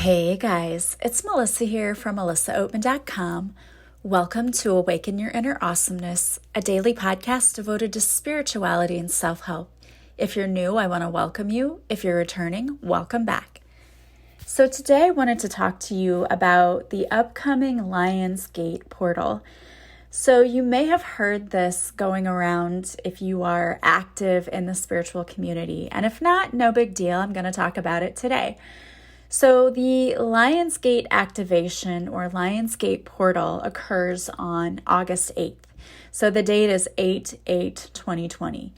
Hey guys, it's Melissa here from melissaoatman.com. Welcome to Awaken Your Inner Awesomeness, a daily podcast devoted to spirituality and self-help. If you're new, I want to welcome you. If you're returning, welcome back. So today I wanted to talk to you about the upcoming Lion's Gate portal. So you may have heard this going around if you are active in the spiritual community. And if not, no big deal. I'm going to talk about it today. So the Lion's Gate activation or Lion's Gate portal occurs on August 8th. So the date is 8/8/2020.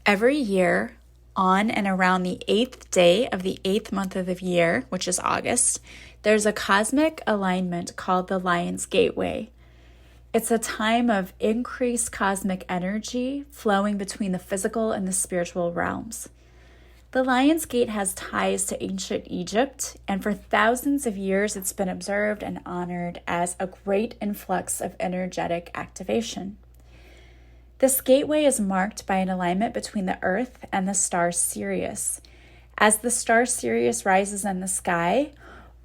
Every year on and around the 8th day of the 8th month of the year, which is August, there's a cosmic alignment called the Lion's Gateway. It's a time of increased cosmic energy flowing between the physical and the spiritual realms. The Lion's Gate has ties to ancient Egypt, and for thousands of years it's been observed and honored as a great influx of energetic activation. This gateway is marked by an alignment between the Earth and the star Sirius. As the star Sirius rises in the sky,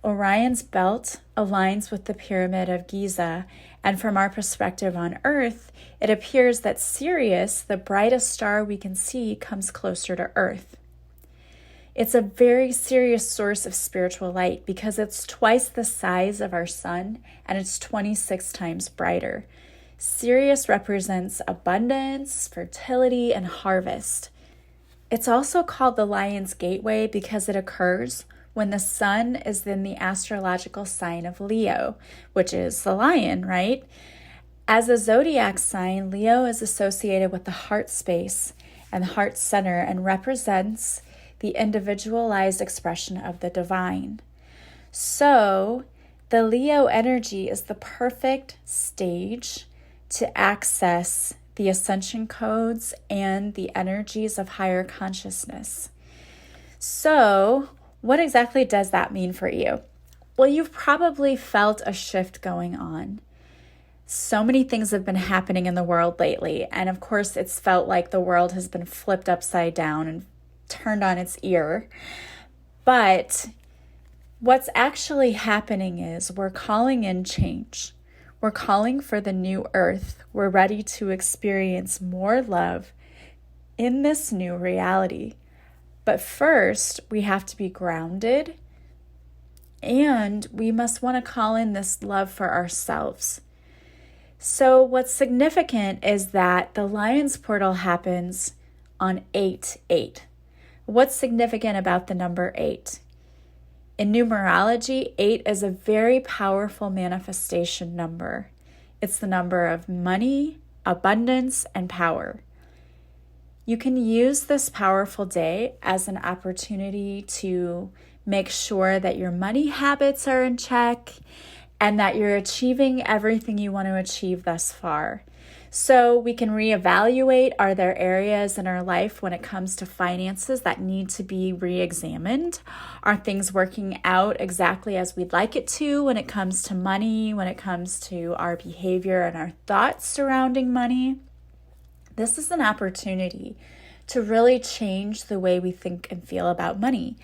Orion's belt aligns with the Pyramid of Giza, and from our perspective on Earth, it appears that Sirius, the brightest star we can see, comes closer to Earth. It's a very serious source of spiritual light because it's twice the size of our sun and it's 26 times brighter. Sirius represents abundance, fertility, and harvest. It's also called the Lion's Gateway because it occurs when the sun is in the astrological sign of Leo, which is the lion, right? As a zodiac sign, Leo is associated with the heart space and the heart center and represents the individualized expression of the divine. So, the Leo energy is the perfect stage to access the ascension codes and the energies of higher consciousness. So, what exactly does that mean for you? Well, you've probably felt a shift going on. So many things have been happening in the world lately, and of course, it's felt like the world has been flipped upside down and turned on its ear. But what's actually happening is we're calling in change. We're calling for the new earth. We're ready to experience more love in this new reality. But first, we have to be grounded, and we must want to call in this love for ourselves. So what's significant is that the Lion's Portal happens on 8/8. What's significant about the number 8? In numerology, 8 is a very powerful manifestation number. It's the number of money, abundance, and power. You can use this powerful day as an opportunity to make sure that your money habits are in check and that you're achieving everything you want to achieve thus far. So we can reevaluate, are there areas in our life when it comes to finances that need to be re-examined? Are things working out exactly as we'd like it to when it comes to money, when it comes to our behavior and our thoughts surrounding money? This is an opportunity to really change the way we think and feel about money.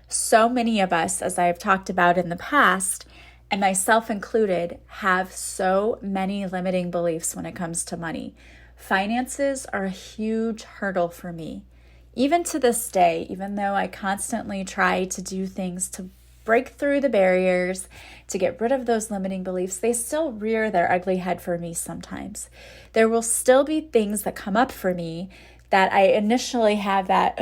So many of us, as I've talked about in the past, and myself included, have so many limiting beliefs when it comes to money. Finances are a huge hurdle for me. Even to this day, even though I constantly try to do things to break through the barriers, to get rid of those limiting beliefs, they still rear their ugly head for me sometimes. There will still be things that come up for me that I initially have that,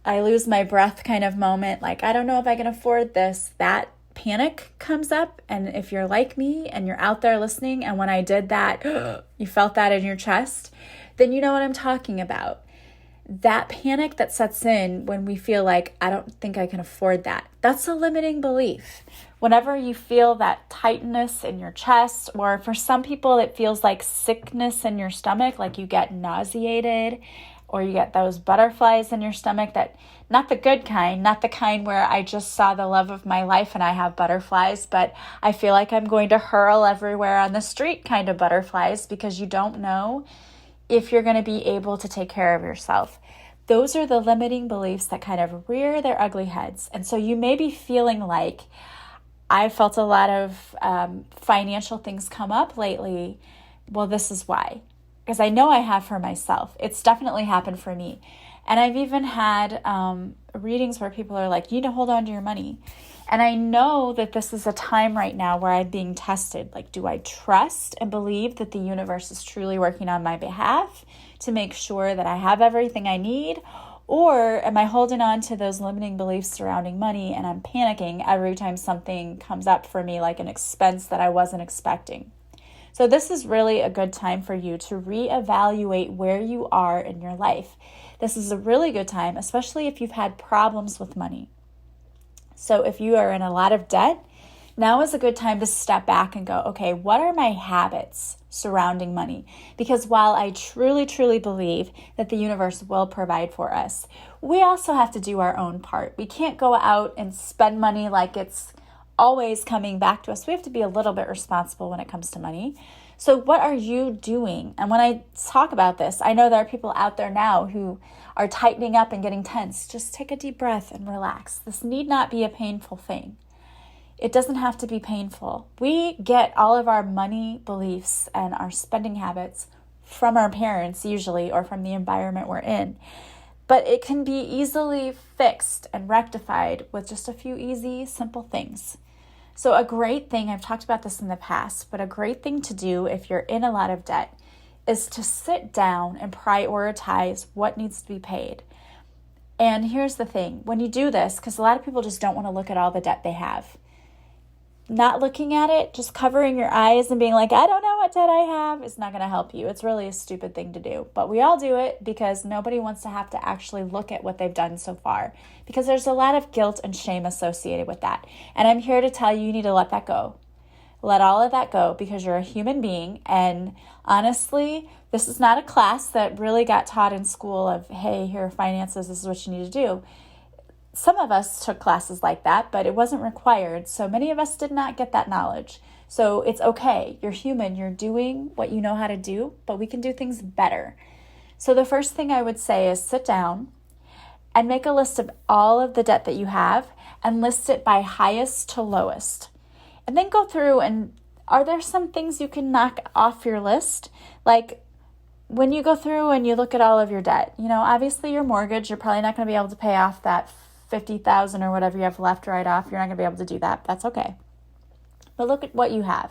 I lose my breath kind of moment, like, I don't know if I can afford this. That panic comes up, and if you're like me and you're out there listening, and when I did that, you felt that in your chest, then you know what I'm talking about. That panic that sets in when we feel like, I don't think I can afford that. That's a limiting belief. Whenever you feel that tightness in your chest, or for some people it feels like sickness in your stomach, like you get nauseated, or you get those butterflies in your stomach, that not the good kind, not the kind where I just saw the love of my life and I have butterflies, but I feel like I'm going to hurl everywhere on the street kind of butterflies, because you don't know if you're going to be able to take care of yourself. those are the limiting beliefs that kind of rear their ugly heads. And so you may be feeling like, I felt a lot of financial things come up lately. Well, this is why. Because I know I have for myself. It's definitely happened for me. And I've even had readings where people are like, you need to hold on to your money. And I know that this is a time right now where I'm being tested. Like, do I trust and believe that the universe is truly working on my behalf to make sure that I have everything I need? Or am I holding on to those limiting beliefs surrounding money and I'm panicking every time something comes up for me, like an expense that I wasn't expecting? So this is really a good time for you to reevaluate where you are in your life. This is a really good time, especially if you've had problems with money. So if you are in a lot of debt, now is a good time to step back and go, okay, what are my habits surrounding money? Because while I truly, truly believe that the universe will provide for us, we also have to do our own part. We can't go out and spend money like it's always coming back to us. We have to be a little bit responsible when it comes to money. So what are you doing? And when I talk about this, I know there are people out there now who are tightening up and getting tense. Just take a deep breath and relax. This need not be a painful thing. It doesn't have to be painful. We get all of our money beliefs and our spending habits from our parents usually, or from the environment we're in. But it can be easily fixed and rectified with just a few easy, simple things. So a great thing, I've talked about this in the past, but a great thing to do if you're in a lot of debt is to sit down and prioritize what needs to be paid. And here's the thing, when you do this, because a lot of people just don't want to look at all the debt they have. Not looking at it, just covering your eyes and being like, I don't know what debt I have, is not going to help you. It's really a stupid thing to do. But we all do it because nobody wants to have to actually look at what they've done so far, because there's a lot of guilt and shame associated with that. And I'm here to tell you, you need to let that go. Let all of that go, because you're a human being. And honestly, this is not a class that really got taught in school of, hey, here are finances, this is what you need to do. Some of us took classes like that, but it wasn't required. So many of us did not get that knowledge. So it's okay. You're human. You're doing what you know how to do, but we can do things better. So the first thing I would say is sit down and make a list of all of the debt that you have and list it by highest to lowest. And then go through and are there some things you can knock off your list? Like when you go through and you look at all of your debt, obviously your mortgage, you're probably not going to be able to pay off that $50,000 or whatever you have left right off. You're not going to be able to do that. That's okay. But look at what you have.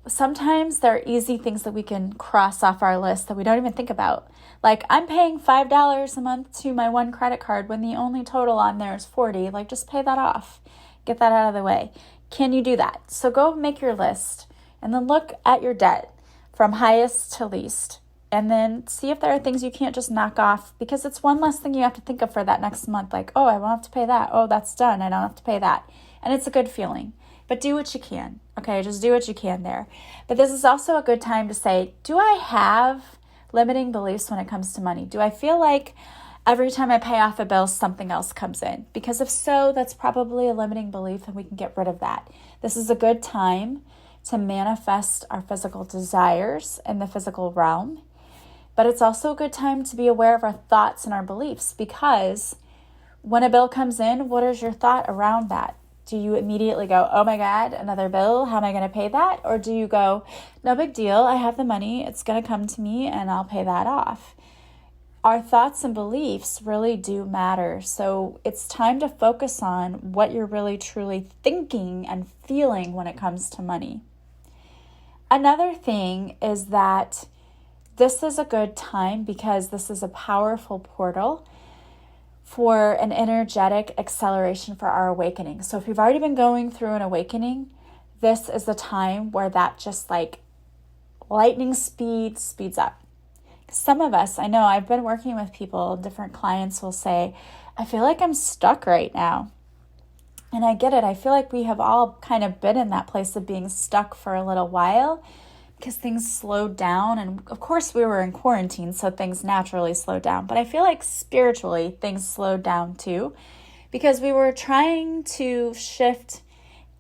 Sometimes there are easy things that we can cross off our list that we don't even think about. Like, I'm paying $5 a month to my one credit card when the only total on there is $40. Like, just pay that off. Get that out of the way. Can you do that? So go make your list and then look at your debt from highest to least. And then see if there are things you can't just knock off, because it's one less thing you have to think of for that next month. Like, oh, I won't have to pay that. Oh, that's done. I don't have to pay that. And it's a good feeling. But do what you can. Okay, just do what you can there. But this is also a good time to say, do I have limiting beliefs when it comes to money? Do I feel like every time I pay off a bill, something else comes in? Because if so, that's probably a limiting belief and we can get rid of that. This is a good time to manifest our physical desires in the physical realm. But it's also a good time to be aware of our thoughts and our beliefs, because when a bill comes in, what is your thought around that? Do you immediately go, oh my God, another bill? How am I going to pay that? Or do you go, no big deal, I have the money, it's going to come to me and I'll pay that off? Our thoughts and beliefs really do matter. So it's time to focus on what you're really truly thinking and feeling when it comes to money. Another thing is that this is a good time because this is a powerful portal for an energetic acceleration for our awakening. So if you've already been going through an awakening, this is the time where that just like lightning speeds up. Some of us, I know I've been working with people, different clients will say, I feel like I'm stuck right now. And I get it. I feel like we have all kind of been in that place of being stuck for a little while, because things slowed down. And of course we were in quarantine, so things naturally slowed down. But I feel like spiritually things slowed down too, because we were trying to shift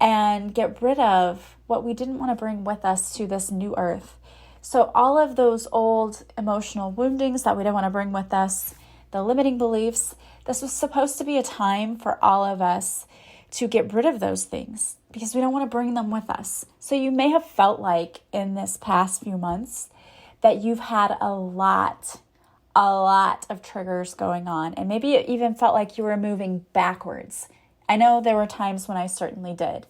and get rid of what we didn't want to bring with us to this new earth. So all of those old emotional woundings that we don't want to bring with us, the limiting beliefs. This was supposed to be a time for all of us to get rid of those things because we don't want to bring them with us. So you may have felt like in this past few months that you've had a lot of triggers going on. And maybe it even felt like you were moving backwards. I know there were times when I certainly did.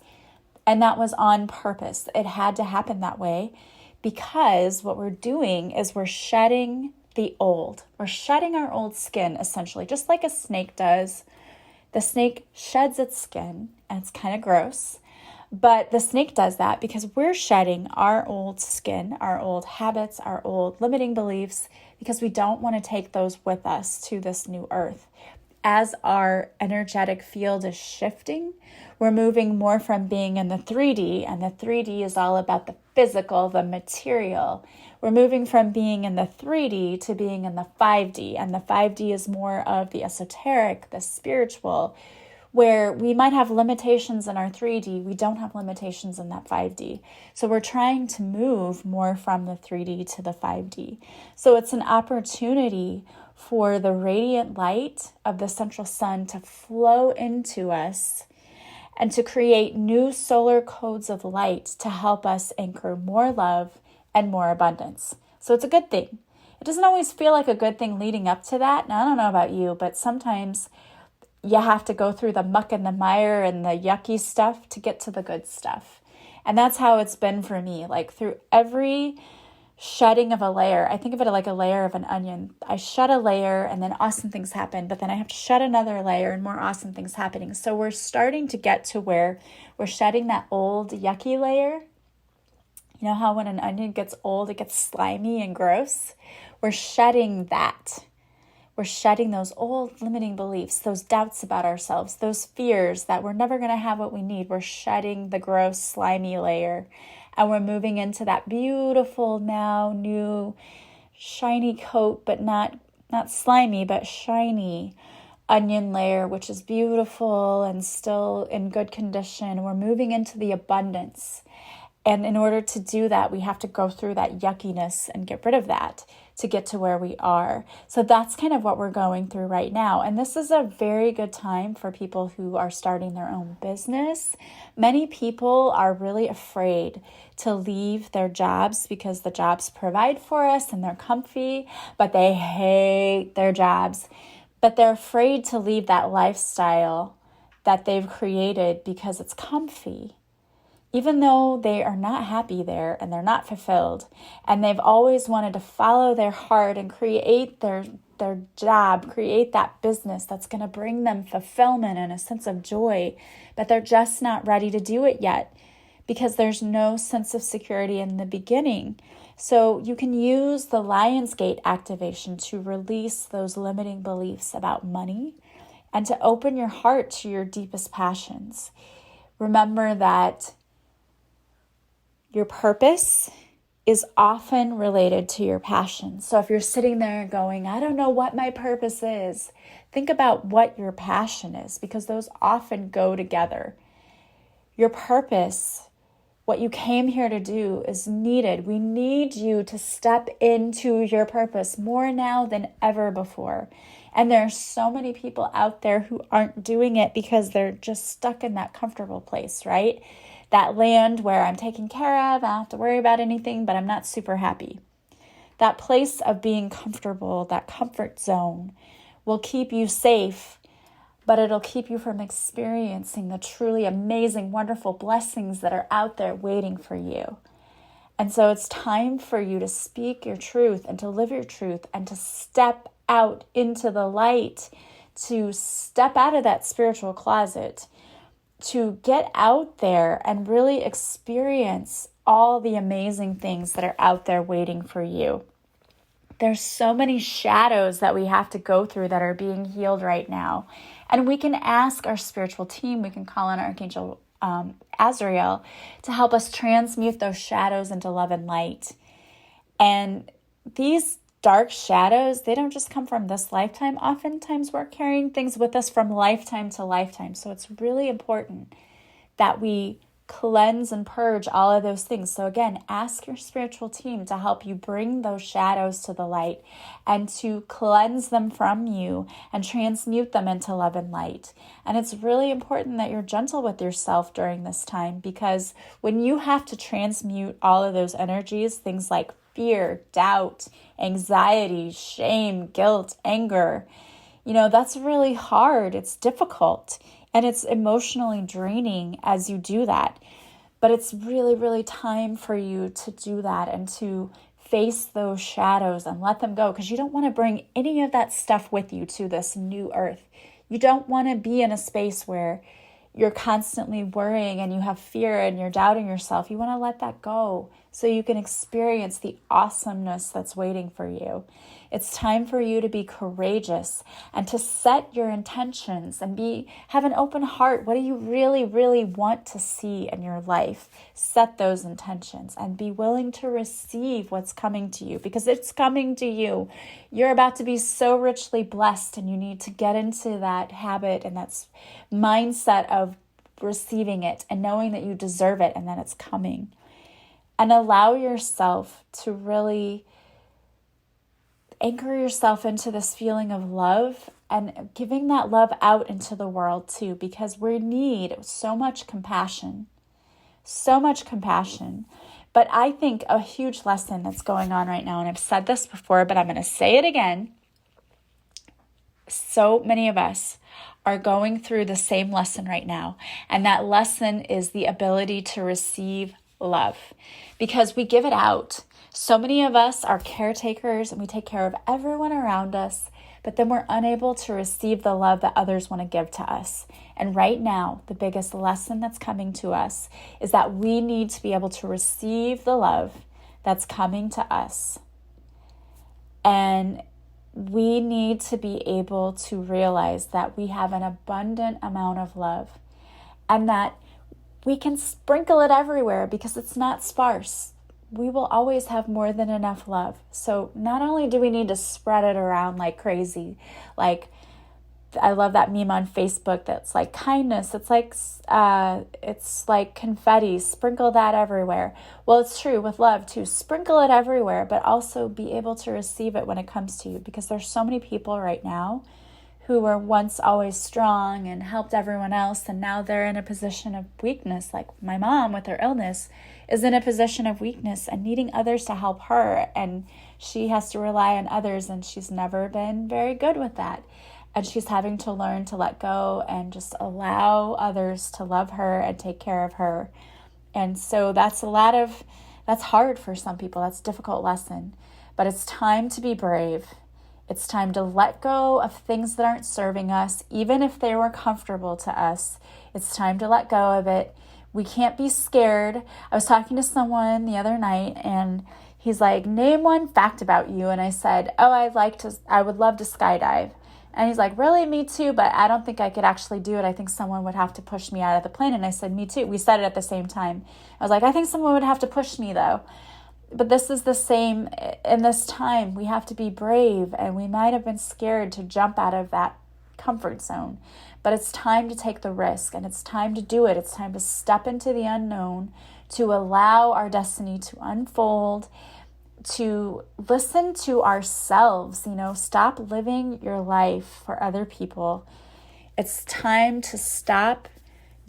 And that was on purpose. It had to happen that way because what we're doing is we're shedding the old. We're shedding our old skin, essentially, just like a snake does. The snake sheds its skin, and it's kind of gross. But the snake does that because we're shedding our old skin, our old habits, our old limiting beliefs, because we don't want to take those with us to this new earth. As our energetic field is shifting, we're moving more from being in the 3D, and the 3D is all about the physical, the material. We're moving from being in the 3D to being in the 5D, and the 5D is more of the esoteric, the spiritual, where we might have limitations in our 3D, we don't have limitations in that 5D. So we're trying to move more from the 3D to the 5D. So it's an opportunity for the radiant light of the central sun to flow into us and to create new solar codes of light to help us anchor more love and more abundance. So it's a good thing. It doesn't always feel like a good thing leading up to that. Now, I don't know about you, but sometimes you have to go through the muck and the mire and the yucky stuff to get to the good stuff. And that's how it's been for me. Like through every shedding of a layer, I think of it like a layer of an onion. I shed a layer and then awesome things happen, but then I have to shed another layer and more awesome things happening. So we're starting to get to where we're shedding that old yucky layer. You know how when an onion gets old, it gets slimy and gross? We're shedding that. We're shedding those old limiting beliefs, those doubts about ourselves, those fears that we're never going to have what we need. We're shedding the gross, slimy layer. And we're moving into that beautiful now new shiny coat, but not slimy, but shiny onion layer, which is beautiful and still in good condition. We're moving into the abundance. And in order to do that, we have to go through that yuckiness and get rid of that to get to where we are. So that's kind of what we're going through right now. And this is a very good time for people who are starting their own business. Many people are really afraid to leave their jobs because the jobs provide for us and they're comfy, but they hate their jobs. But they're afraid to leave that lifestyle that they've created because it's comfy. Even though they are not happy there and they're not fulfilled, and they've always wanted to follow their heart and create their job, create that business that's going to bring them fulfillment and a sense of joy, but they're just not ready to do it yet because there's no sense of security in the beginning. So you can use the Lionsgate activation to release those limiting beliefs about money and to open your heart to your deepest passions. Remember that your purpose is often related to your passion. So if you're sitting there going, I don't know what my purpose is, think about what your passion is, because those often go together. Your purpose, what you came here to do, is needed. We need you to step into your purpose more now than ever before. And there are so many people out there who aren't doing it because they're just stuck in that comfortable place, right? That land where I'm taken care of, I don't have to worry about anything, but I'm not super happy. That place of being comfortable, that comfort zone, will keep you safe, but it'll keep you from experiencing the truly amazing, wonderful blessings that are out there waiting for you. And so it's time for you to speak your truth and to live your truth and to step out into the light, to step out of that spiritual closet, to get out there and really experience all the amazing things that are out there waiting for you. There's so many shadows that we have to go through that are being healed right now. And we can ask our spiritual team, we can call on Archangel Azrael to help us transmute those shadows into love and light. And these dark shadows, they don't just come from this lifetime. Oftentimes we're carrying things with us from lifetime to lifetime. So it's really important that we cleanse and purge all of those things. So again, ask your spiritual team to help you bring those shadows to the light and to cleanse them from you and transmute them into love and light. And it's really important that you're gentle with yourself during this time, because when you have to transmute all of those energies, things like fear, doubt, anxiety, shame, guilt, anger, that's really hard. It's difficult. And it's emotionally draining as you do that. But it's really, really time for you to do that and to face those shadows and let them go, because you don't want to bring any of that stuff with you to this new earth. You don't want to be in a space where you're constantly worrying and you have fear and you're doubting yourself. You want to let that go so you can experience the awesomeness that's waiting for you. It's time for you to be courageous and to set your intentions and have an open heart. What do you really, really want to see in your life? Set those intentions and be willing to receive what's coming to you, because it's coming to you. You're about to be so richly blessed, and you need to get into that habit and that mindset of receiving it and knowing that you deserve it and that it's coming. And allow yourself to really anchor yourself into this feeling of love and giving that love out into the world too, because we need so much compassion. But I think a huge lesson that's going on right now, and I've said this before, but I'm going to say it again. So many of us are going through the same lesson right now. And that lesson is the ability to receive love, because we give it out. So many of us are caretakers and we take care of everyone around us, but then we're unable to receive the love that others want to give to us. And right now, the biggest lesson that's coming to us is that we need to be able to receive the love that's coming to us. And we need to be able to realize that we have an abundant amount of love and that we can sprinkle it everywhere because it's not sparse. We will always have more than enough love. So not only do we need to spread it around like crazy, like I love that meme on Facebook that's like kindness. It's like confetti. Sprinkle that everywhere. Well, it's true with love too. Sprinkle it everywhere, but also be able to receive it when it comes to you, because there's so many people right now who were once always strong and helped everyone else, and now they're in a position of weakness. Like my mom with her illness is in a position of weakness and needing others to help her, and she has to rely on others, and she's never been very good with that. And she's having to learn to let go and just allow others to love her and take care of her. And so that's hard for some people. That's a difficult lesson. But it's time to be brave. It's time to let go of things that aren't serving us, even if they were comfortable to us. It's time to let go of it. We can't be scared. I was talking to someone the other night, and he's like, name one fact about you. And I said, I would love to skydive. And he's like, really? Me too, but I don't think I could actually do it. I think someone would have to push me out of the plane. And I said, me too. We said it at the same time. I was like, I think someone would have to push me though. But this is the same in this time. We have to be brave, and we might have been scared to jump out of that comfort zone. But it's time to take the risk, and it's time to do it. It's time to step into the unknown, to allow our destiny to unfold, to listen to ourselves, stop living your life for other people. It's time to stop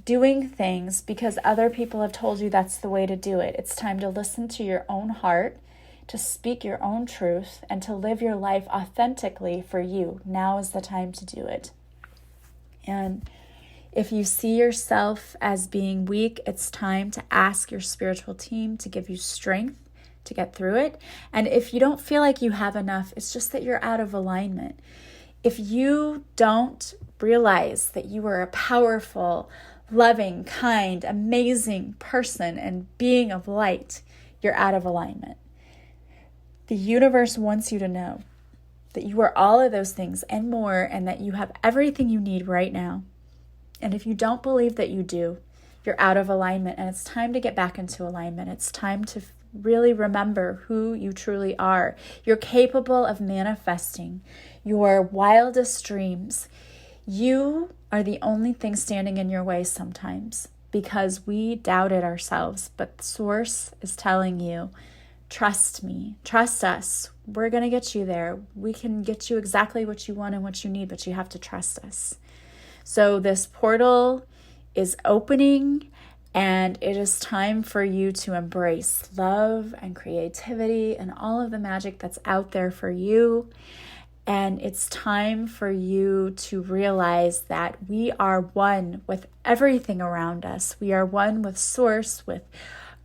doing things because other people have told you that's the way to do it. It's time to listen to your own heart, to speak your own truth, and to live your life authentically for you. Now is the time to do it. And if you see yourself as being weak, it's time to ask your spiritual team to give you strength to get through it. And if you don't feel like you have enough, it's just that you're out of alignment. If you don't realize that you are a powerful, loving, kind, amazing person and being of light, you're out of alignment. The universe wants you to know that you are all of those things and more, and that you have everything you need right now. And if you don't believe that you do, you're out of alignment, and it's time to get back into alignment. It's time to really remember who you truly are. You're capable of manifesting your wildest dreams. You are the only thing standing in your way sometimes. because we doubted ourselves. But Source is telling you, trust me, trust us. We're going to get you there. We can get you exactly what you want and what you need, but you have to trust us. So this portal is opening, and it is time for you to embrace love and creativity and all of the magic that's out there for you. And it's time for you to realize that we are one with everything around us. We are one with Source, with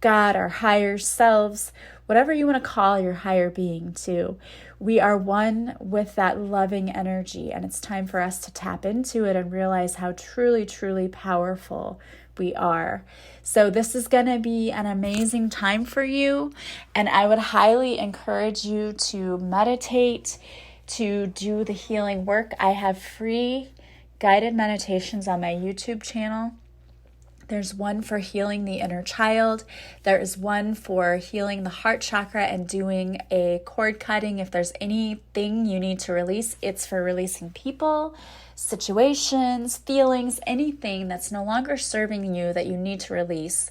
God, our higher selves, whatever you want to call your higher being too. We are one with that loving energy, and it's time for us to tap into it and realize how truly, truly powerful we are. So this is going to be an amazing time for you, and I would highly encourage you to meditate, to do the healing work. I have free guided meditations on my YouTube channel. There's one for healing the inner child. There is one for healing the heart chakra and doing a cord cutting. If there's anything you need to release, it's for releasing people, situations, feelings, anything that's no longer serving you that you need to release.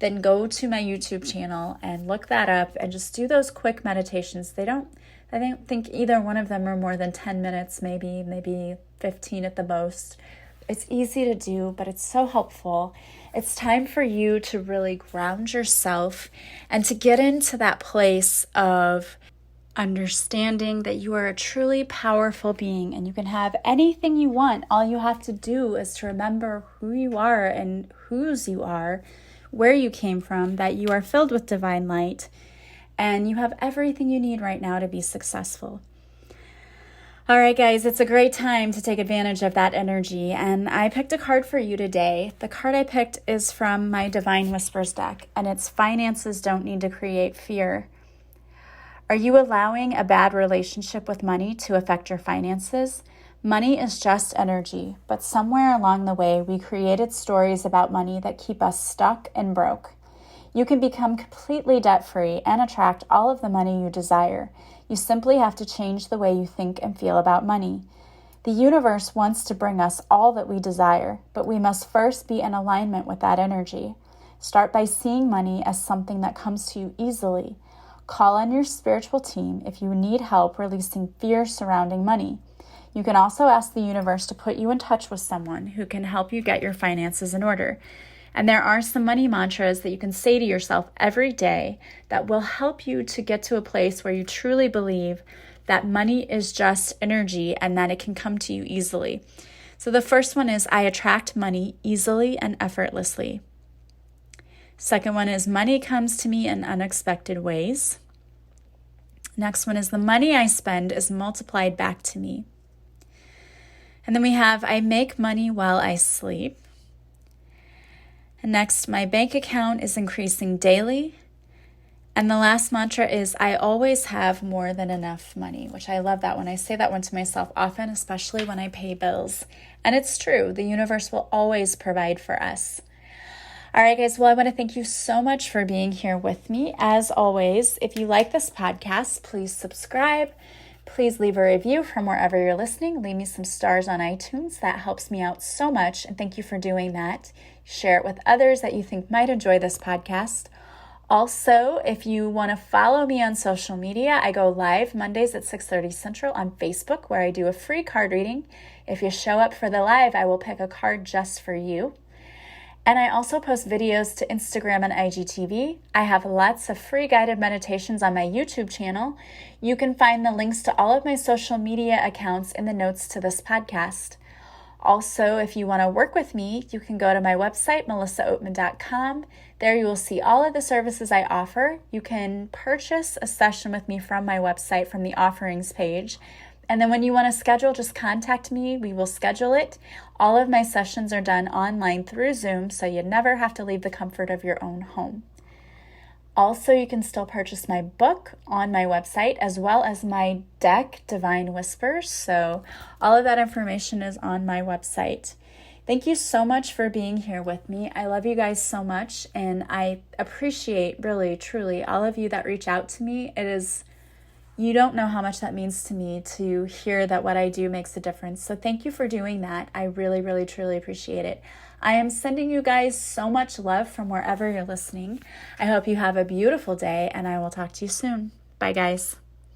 Then go to my YouTube channel and look that up and just do those quick meditations. I don't think either one of them are more than 10 minutes, maybe 15 at the most. It's easy to do, but it's so helpful. It's time for you to really ground yourself and to get into that place of understanding that you are a truly powerful being and you can have anything you want. All you have to do is to remember who you are and whose you are, where you came from, that you are filled with divine light, and you have everything you need right now to be successful. All right, guys, it's a great time to take advantage of that energy, and I picked a card for you today. The card I picked is from my Divine Whispers deck, and it's Finances Don't Need to Create Fear. Are you allowing a bad relationship with money to affect your finances? Money is just energy, but somewhere along the way, we created stories about money that keep us stuck and broke. You can become completely debt-free and attract all of the money you desire. You simply have to change the way you think and feel about money. The universe wants to bring us all that we desire, but we must first be in alignment with that energy. Start by seeing money as something that comes to you easily. Call on your spiritual team if you need help releasing fear surrounding money. You can also ask the universe to put you in touch with someone who can help you get your finances in order. And there are some money mantras that you can say to yourself every day that will help you to get to a place where you truly believe that money is just energy and that it can come to you easily. So the first one is, I attract money easily and effortlessly. Second one is, money comes to me in unexpected ways. Next one is, the money I spend is multiplied back to me. And then we have, I make money while I sleep. And next, my bank account is increasing daily. And the last mantra is, I always have more than enough money, which I love that one. I say that one to myself often, especially when I pay bills. And it's true. The universe will always provide for us. All right, guys. Well, I want to thank you so much for being here with me. As always, if you like this podcast, please subscribe. Please leave a review from wherever you're listening. Leave me some stars on iTunes. That helps me out so much. And thank you for doing that. Share it with others that you think might enjoy this podcast. Also, if you want to follow me on social media, I go live Mondays at 6:30 Central on Facebook, where I do a free card reading. If you show up for the live, I will pick a card just for you. And I also post videos to Instagram and IGTV. I have lots of free guided meditations on my YouTube channel. You can find the links to all of my social media accounts in the notes to this podcast. Also, if you want to work with me, you can go to my website, melissaoatman.com. There you will see all of the services I offer. You can purchase a session with me from my website from the offerings page. And then when you want to schedule, just contact me. We will schedule it. All of my sessions are done online through Zoom, so you never have to leave the comfort of your own home. Also, you can still purchase my book on my website, as well as my deck, Divine Whispers. So all of that information is on my website. Thank you so much for being here with me. I love you guys so much, and I appreciate really, truly all of you that reach out to me. It is You don't know how much that means to me to hear that what I do makes a difference. So thank you for doing that. I really, really, truly appreciate it. I am sending you guys so much love from wherever you're listening. I hope you have a beautiful day, and I will talk to you soon. Bye, guys.